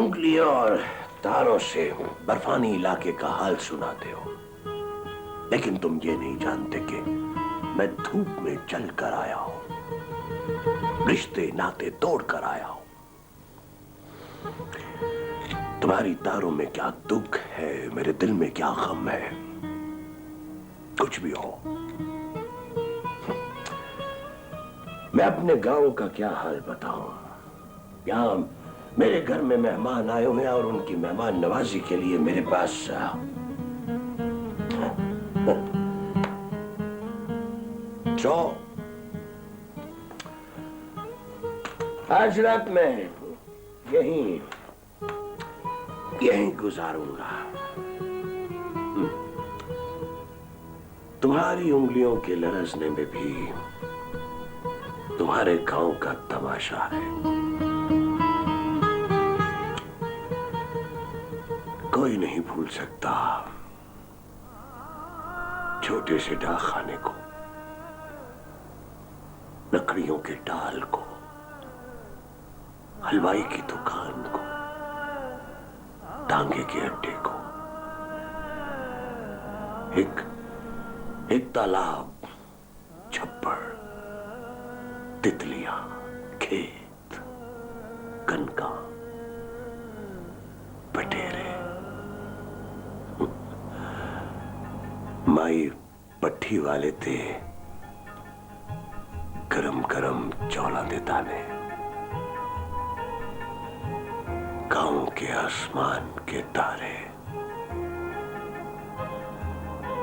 उंगलियों और तारों से बर्फानी इलाके का हाल सुनाते हो, लेकिन तुम ये नहीं जानते कि मैं धूप में जल कर आया हूं, रिश्ते नाते तोड़ कर आया हूं। तुम्हारी तारों में क्या दुख है, मेरे दिल में क्या गम है, कुछ भी हो, मैं अपने गांव का क्या हाल बताऊं। यहां मेरे घर में मेहमान आए हुए हैं और उनकी मेहमान नवाजी के लिए मेरे पास तो आज रात मैं यहीं यहीं गुजारूंगा। तुम्हारी उंगलियों के लरजने में भी तुम्हारे गांव का तमाशा है। कोई नहीं भूल सकता छोटे से डाकखाने को, लकड़ियों के डाल को, हलवाई की दुकान को, टांगे के अड्डे को, एक तालाब, छप्पड़, तितलियां, खेत, कनका, बटेरे, माई पट्टी वाले थे गरम गरम चौला देता ने, गांव के आसमान के तारे,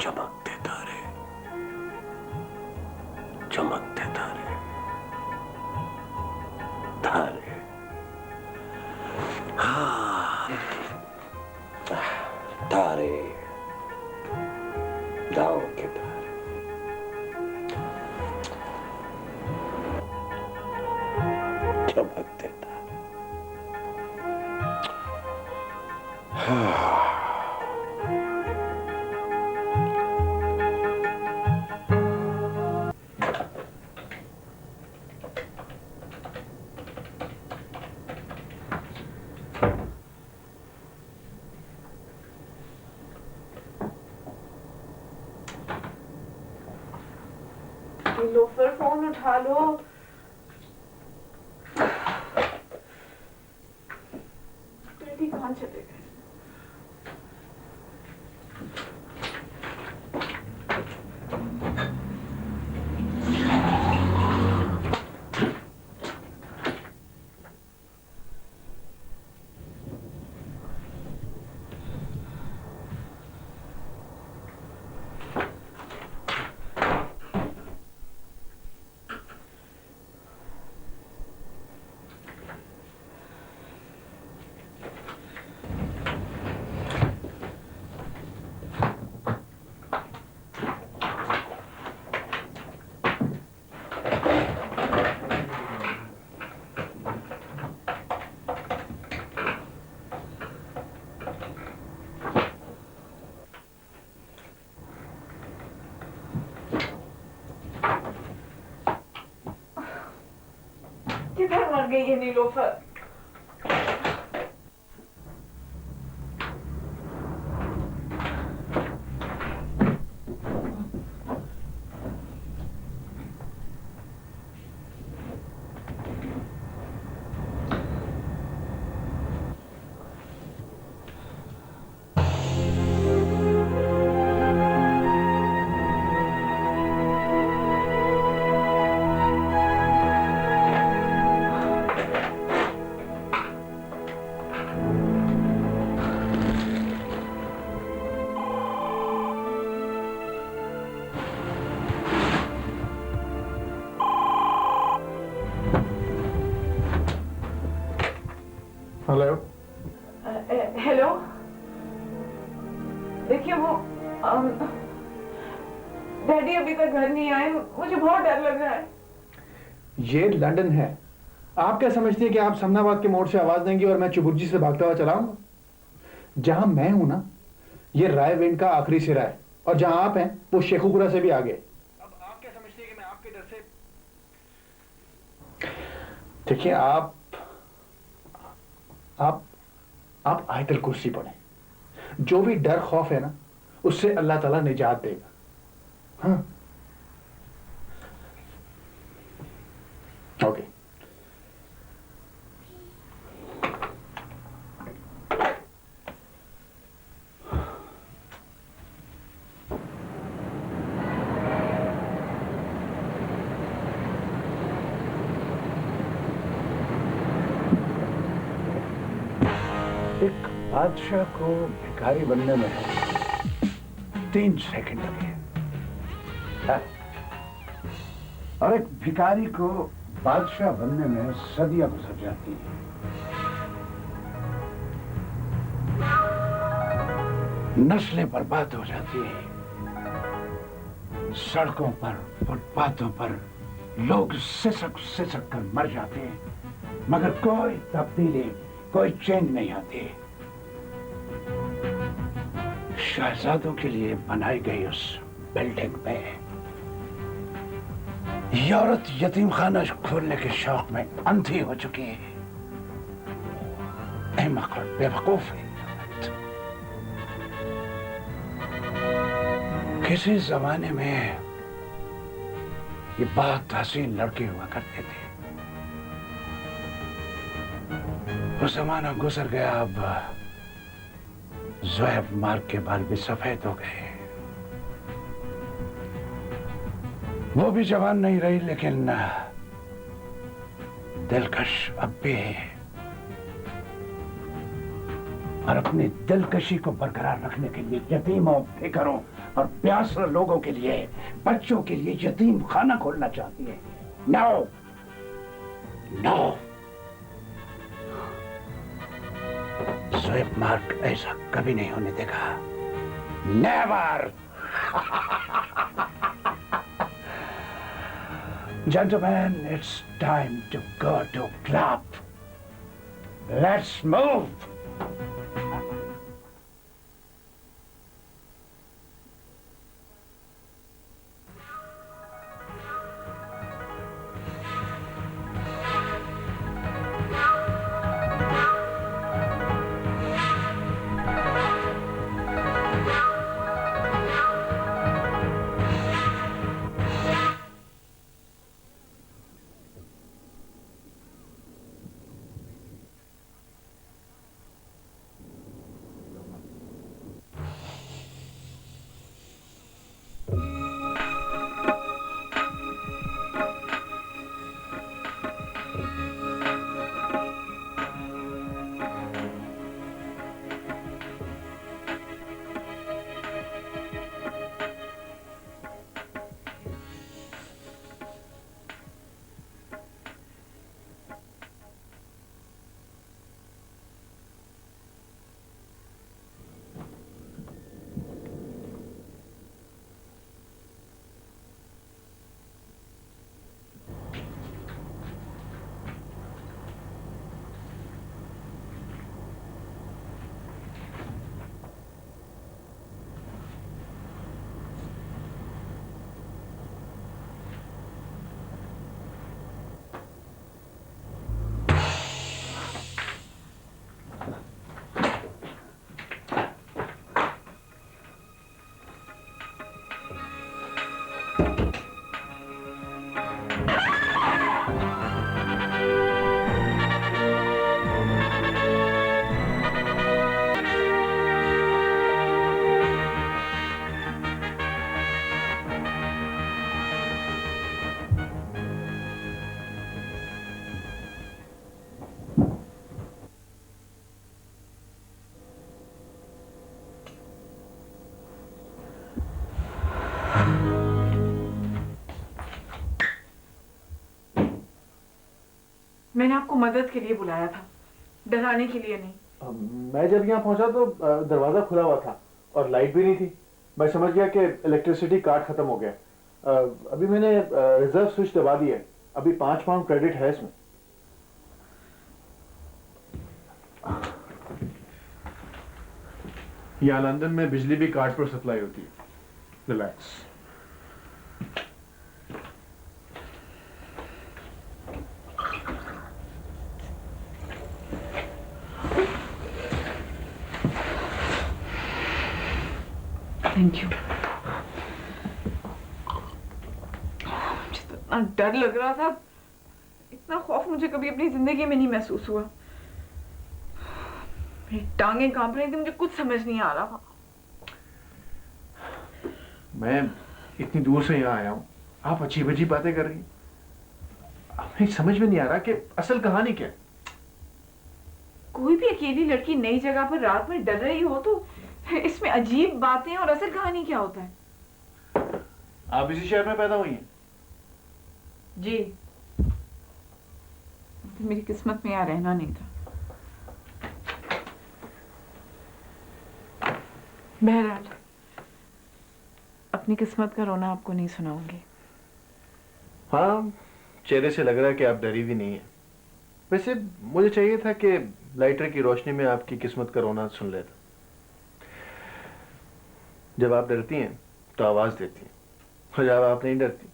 चमकते तारे, चमकते तारे, तारे, हाँ तारे, गांव के तारे, चमकते तारे। हाँ लोफर, फोन उठा लो। डैडी कहाँ चले गए? किधर मर गई ये नीलोफर? हेलो। हेलो, देखिए वो डैडी अभी तक घर नहीं आए, मुझे बहुत डर लग रहा है। ये लंदन है, आप क्या समझती हैं कि आप समनाबाद के मोड़ से आवाज देंगी और मैं चुबुर्जी से भागता हुआ चलाऊंगा? जहां मैं हूं ना, ये रायविंड का आखिरी सिरा है, और जहां आप हैं वो शेखुपुरा से भी आगे। अब आप क्या समझती हैं कि मैं आपके डर से? देखिए, आप आप आयतल कुर्सी पढ़ें। जो भी डर खौफ है ना, उससे अल्लाह ताला निजात देगा। हाँ, ओके। एक बादशाह को भिखारी बनने में 3 सेकंड लगे, हाँ? और एक भिखारी को बादशाह बनने में सदियां गुजर जाती हैं। नस्लें बर्बाद हो जाती हैं। सड़कों पर, फुटपाथों पर लोग सिसक सिसक कर मर जाते हैं, मगर कोई तब्दीली, कोई चेंज नहीं आती। शहजादों के लिए बनाई गई उस बिल्डिंग में ये औरत यतीम खाना खोलने के शौक में अंधी हो चुकी है। अहमक और बेवकूफ है। किसी जमाने में ये बहुत हसीन लड़के हुआ करते थे। वो जमाना गुजर गया। अब ज़ोएब मार्ग के बाल भी सफेद हो गए। वो भी जवान नहीं रही, लेकिन दिलकश अब भी है। और अपनी दिलकशी को बरकरार रखने के लिए यतीमों, बेघरों और प्यासे लोगों के लिए, बच्चों के लिए यतीम खाना खोलना चाहती है। नो, नो, ज़ोएब मार्ग ऐसा कभी नहीं होने देगा। Never. Gentlemen, it's time to go to club. Let's move. मैंने आपको मदद के लिए बुलाया था, डराने के लिए नहीं। मैं जब यहाँ पहुंचा तो दरवाजा खुला हुआ था और लाइट भी नहीं थी। मैं समझ गया कि इलेक्ट्रिसिटी कार्ड खत्म हो गया। अभी मैंने रिजर्व स्विच दबा दिया है। अभी 5 पाउंड क्रेडिट है इसमें। यहाँ लंदन में बिजली भी कार्ड पर सप्लाई होती है। रिलैक्स। Thank you. मुझे तो इतना डर लग रहा था, इतना खौफ मुझे कभी अपनी जिंदगी में नहीं महसूस हुआ। मेरी टांगें कांप रही थी, मुझे कुछ समझ नहीं आ रहा। मैं इतनी दूर से यहाँ आया हूँ, आप अजीब अजीब बातें कर रही हैं। हमें समझ में नहीं आ रहा कि असल कहानी क्या है। कोई भी अकेली लड़की नई जगह पर रात में डर रही हो तो इसमें अजीब बातें और असल कहानी क्या होता है? आप इसी शहर में पैदा हुई हैं? जी, मेरी किस्मत में यहाँ रहना नहीं था। बहरहाल अपनी किस्मत का रोना आपको नहीं सुनाऊंगी। हाँ, चेहरे से लग रहा है कि आप डरी भी नहीं है। वैसे मुझे चाहिए था कि लाइटर की रोशनी में आपकी किस्मत का रोना सुन लेता। जब आप डरती हैं तो आवाज देती हैं, और जब आप नहीं डरती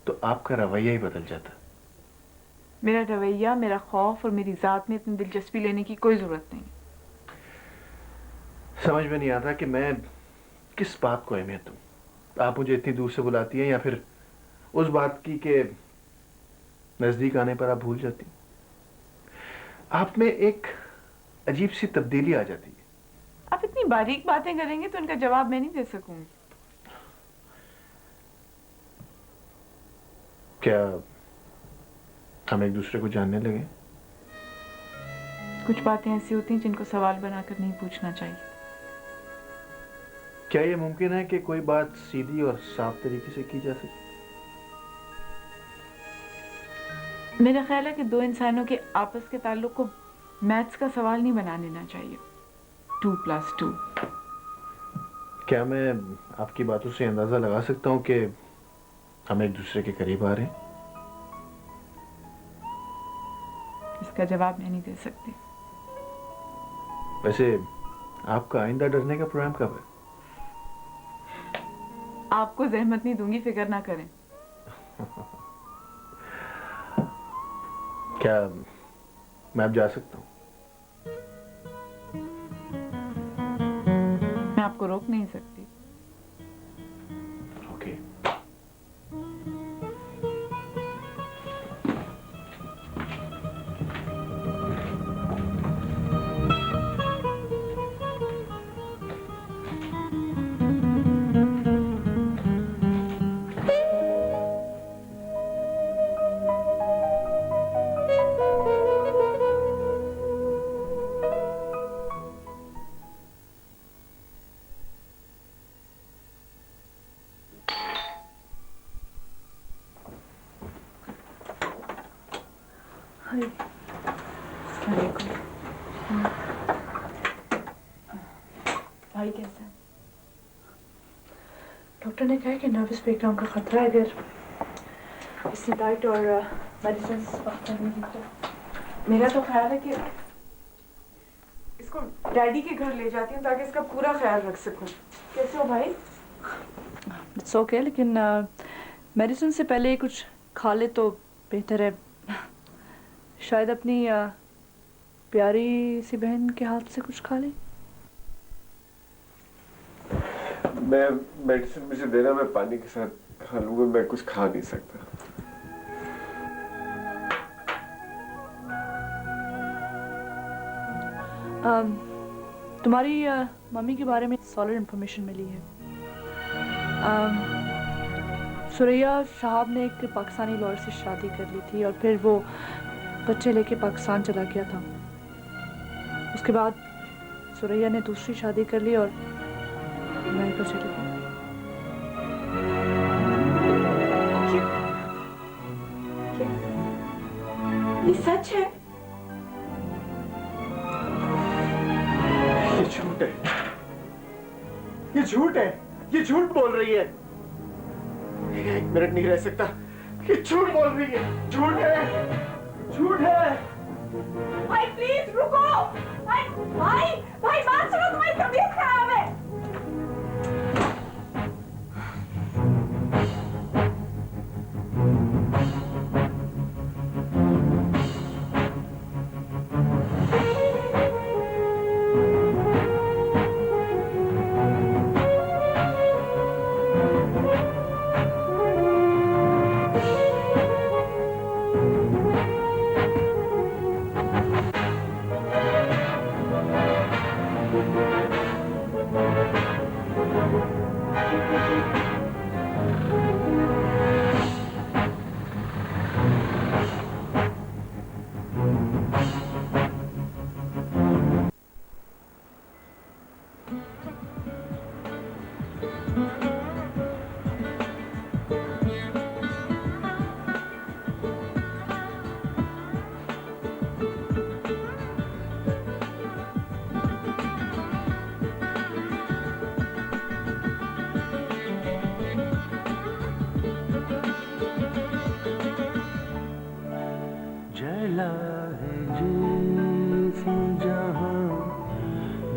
तो आपका रवैया ही बदल जाता। मेरा रवैया, मेरा खौफ और मेरी जात में इतनी दिलचस्पी लेने की कोई जरूरत नहीं। समझ में नहीं आता कि मैं किस बात को अहमियत दूं। आप मुझे इतनी दूर से बुलाती हैं या फिर उस बात की के नजदीक आने पर आप भूल जाती हैं। आप में एक अजीब सी तब्दीली आ जाती है। आप इतनी बारीक बातें करेंगे तो उनका जवाब मैं नहीं दे सकूंगी। क्या हम एक दूसरे को जानने लगे? कुछ बातें ऐसी होती हैं जिनको सवाल बनाकर नहीं पूछना चाहिए। क्या यह मुमकिन है कि कोई बात सीधी और साफ तरीके से की जा सके? मेरा ख्याल है कि दो इंसानों के आपस के ताल्लुक को मैथ्स का सवाल नहीं बना लेना चाहिए। 2+2। क्या मैं आपकी बातों से अंदाजा लगा सकता हूं कि हम एक दूसरे के करीब आ रहे हैं? इसका जवाब मैं नहीं दे सकती। वैसे आपका आइंदा डरने का प्रोग्राम कब है? आपको जहमत नहीं दूंगी, फिक्र ना करें। क्या मैं अब जा सकता हूं? मैं आपको रोक नहीं सकती। ओके। भाई कैसा है? डॉक्टर ने कहा है कि नर्वस ब्रेकडाउन का खतरा है। अगर इसने डाइट और मेडिसिन वक्त पर नहीं दी तो। मेरा तो ख्याल है कि इसको डैडी के घर ले जाती हूँ ताकि इसका पूरा ख्याल रख सकूं। कैसे हो भाई? इट्स ओके, लेकिन मेडिसिन से पहले कुछ खा ले तो बेहतर है। शायद अपनी प्यारी सी बहन के हाथ से कुछ खा ले। मैं मेडिसिन मुझे देना, मैं पानी के साथ खा लूंगा, मैं कुछ खा नहीं सकता। तुम्हारी मम्मी के बारे में सॉलिड इंफॉर्मेशन मिली है। सुरैया साहब ने एक पाकिस्तानी लॉयर से शादी कर ली थी और फिर वो बच्चे लेके पाकिस्तान चला गया था। उसके बाद सुरैया ने दूसरी शादी कर ली और अमेरिका चली गई। ये सच है? ये झूठ है, ये झूठ है, ये झूठ बोल रही है। एक मिनट नहीं रह सकता, ये झूठ बोल रही है, झूठ है, झूठ है। भाई प्लीज रुको। भाई भाई भाई बात सुनो, तुम्हारी तबीयत खराब है। जला है जिस्म जहां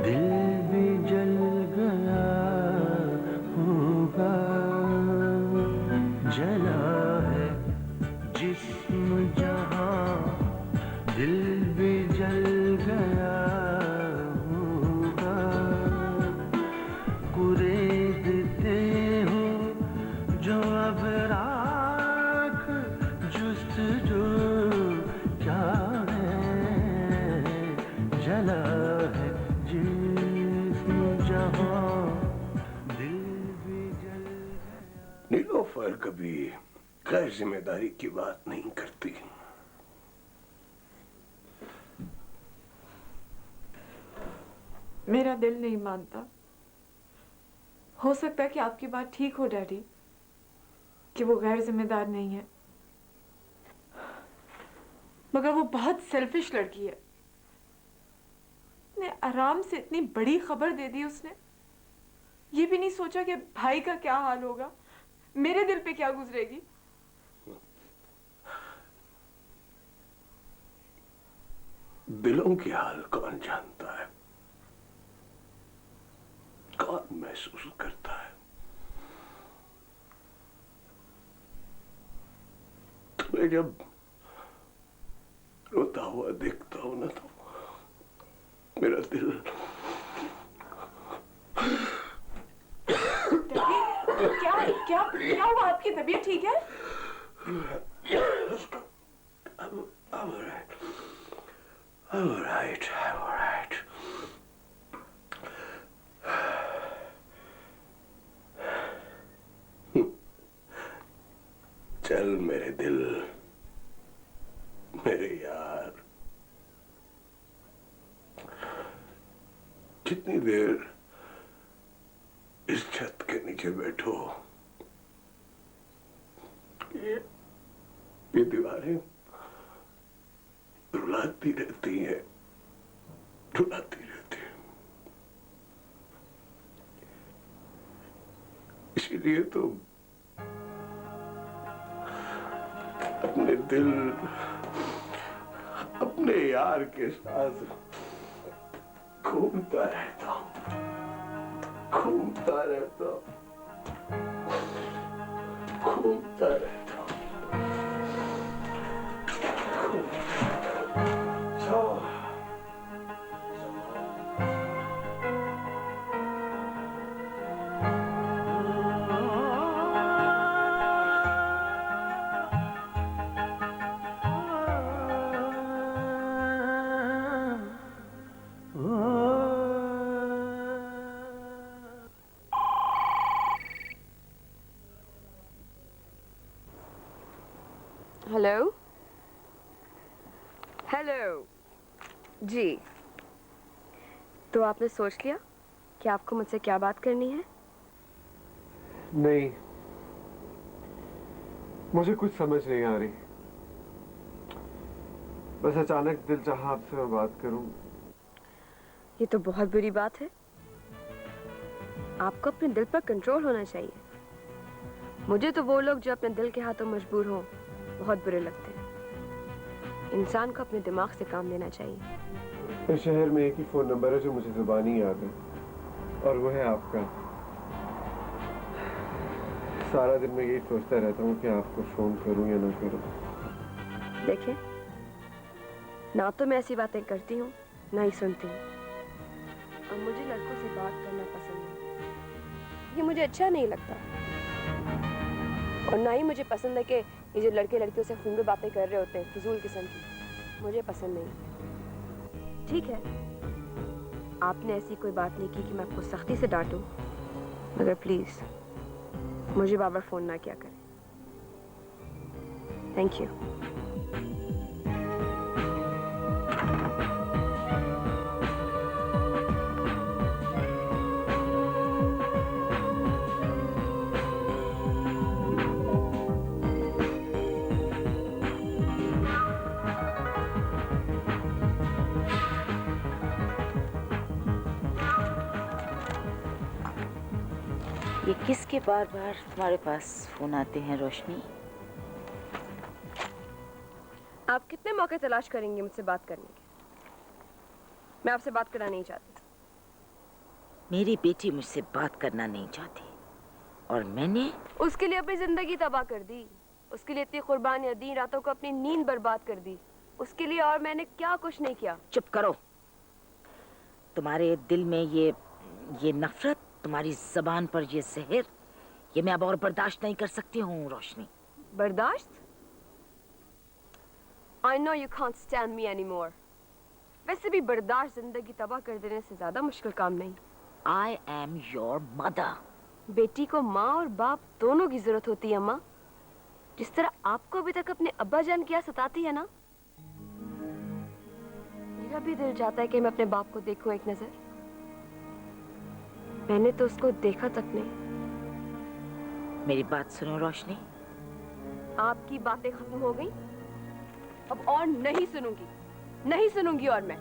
दिल भी जल गया होगा जला है जिस्म जहां दिल भी जल गया होगा कुरेदते हो जो अब राख जुस्तजू क्या है जला है जिस्म जहां दिल भी जल गया। नीलोफर कभी गैर जिम्मेदारी की बात नहीं करती। मेरा दिल नहीं मानता। हो सकता है कि आपकी बात ठीक हो डैडी, कि वो गैर जिम्मेदार नहीं है, मगर वो बहुत सेल्फिश लड़की है। इतने आराम से इतनी बड़ी खबर दे दी उसने। ये भी नहीं सोचा कि भाई का क्या हाल होगा, मेरे दिल पे क्या गुजरेगी। दिलों के हाल कौन जानता है, कौन महसूस करता है। तुम्हें जब रोता हुआ देखता हूं ना तो मेरा दिल क्या क्या क्या हुआ? आपकी तबीयत ठीक है? I'm all right. I'm all right. I'm all right. चल मेरे दिल, मेरे यार, कितनी देर इस छत के नीचे बैठो। ये दीवारें रुलाती रहती हैं, रुलाती रहती हैं। इसीलिए तो अपने दिल, अपने यार के साथ घूमता रहता हूं, घूमता रहता हूं, घूमता रहता हूं। हेलो हेलो जी, तो आपने सोच लिया कि आपको मुझसे क्या बात करनी है? नहीं, मुझे कुछ समझ नहीं आ रही। बस अचानक दिल चाहा आपसे मैं बात करूं। ये तो बहुत बुरी बात है। आपको अपने दिल पर कंट्रोल होना चाहिए। मुझे तो वो लोग जो अपने दिल के हाथों मजबूर हों बहुत बुरे लगते हैं। इंसान को अपने दिमाग से काम लेना चाहिए। इस शहर में एक ही फोन नंबर है जो मुझे जुबानी याद है, और वो है आपका। सारा दिन मैं यही सोचता रहता हूँ कि आपको फोन करूँ या ना करूँ। देखिए, ना तो मैं ऐसी बातें करती हूँ ना ही सुनती हूँ, और मुझे लड़कों से बात करना पसंद नहीं। ये मुझे अच्छा नहीं लगता, और ना ही मुझे पसंद है कि ये जो लड़के लड़कियों से खून में बातें कर रहे होते हैं, फिजूल किस्म की, मुझे पसंद नहीं। ठीक है, आपने ऐसी कोई बात नहीं की कि मैं आपको सख्ती से डांटूं, मगर प्लीज मुझे बार बार फोन ना किया करें। Thank you. ये किसके बार बार तुम्हारे पास फोन आते हैं रोशनी? आप कितने मौके तलाश करेंगे मुझसे बात करने के? मैं आपसे बात करना नहीं चाहती। मेरी बेटी मुझसे बात करना नहीं चाहती और मैंने उसके लिए अपनी जिंदगी तबाह कर दी, उसके लिए इतनी कुर्बानियां दी, रातों को अपनी नींद बर्बाद कर दी उसके लिए, और मैंने क्या कुछ नहीं किया। चुप करो। तुम्हारे दिल में ये नफरत, तुम्हारी जबान पर ये जहर, ये मैं अब और बर्दाश्त नहीं कर सकती हूँ रोशनी। बर्दाश्त? I know you can't stand me anymore. वैसे भी बर्दाश्त जिंदगी तबाह कर देने से ज्यादा मुश्किल काम नहीं। I am your mother. बेटी को माँ और बाप दोनों की जरूरत होती है अम्मा। जिस तरह आपको अभी तक अपने अब्बा जान क्या सताती है ना, मेरा भी दिल चाहता है कि मैं अपने बाप को देखूं एक नजर। मैंने तो उसको देखा तक नहीं। मेरी बात सुनो रोशनी। आपकी बातें खत्म हो गई, अब और नहीं सुनूंगी, नहीं सुनूंगी और मैं।